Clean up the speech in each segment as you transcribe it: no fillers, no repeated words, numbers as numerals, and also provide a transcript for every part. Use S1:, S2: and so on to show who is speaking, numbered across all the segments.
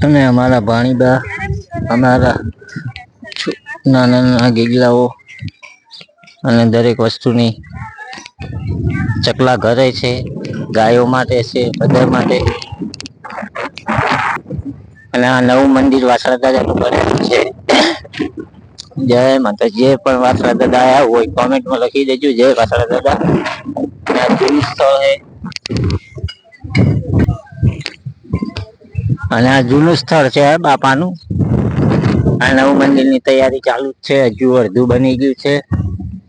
S1: અને અમારા ભાણીબા અમારા નાના નાના ગીગલાઓ અને દરેક વસ્તુની ચકલા ઘરે છે, ગાયો માટે છે, બધા માટે. અને આ નવું મંદિર વાસણા દાદાનું બનેલું છે. જય માતા, જે પણ વાસણા દાદા આયા હોય કોમેન્ટમાં લખી દેજો જય વાસણા દાદા. જૂનું સ્થળ હે અને આ જૂનું સ્થળ છે બાપાનું. આ નવું મંદિર ની તૈયારી ચાલુ જ છે, હજુ અડધું બની ગયું છે.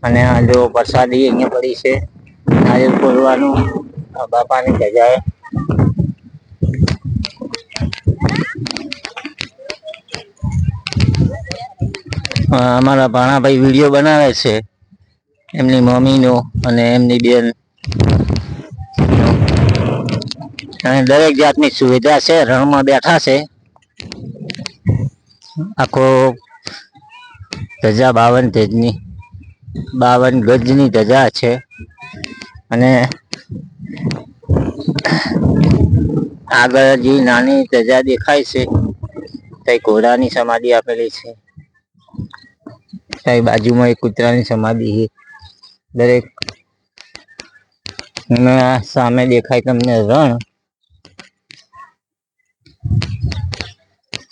S1: અને આ જો પ્રસાદી અહિયાં પડી છે, નારિયેલ ફોડવાનું બાપાની ધજા. અમારા ભાણા ભાઈ વિડીયો બનાવે છે, એમની મમ્મી નો અને એમની બેન. અને દરેક જાતની સુવિધા છે, રણમાં બેઠા છે. આખો ધજા 52 ગજની ધજા છે. અને આગળ જે નાની ધજા દેખાય છે, તે ઘોડાની સમાધિ આપેલી છે. કઈ બાજુમાં એક કૂતરાની સમાધિ છે. દરેક સામે દેખાય તમને રણ.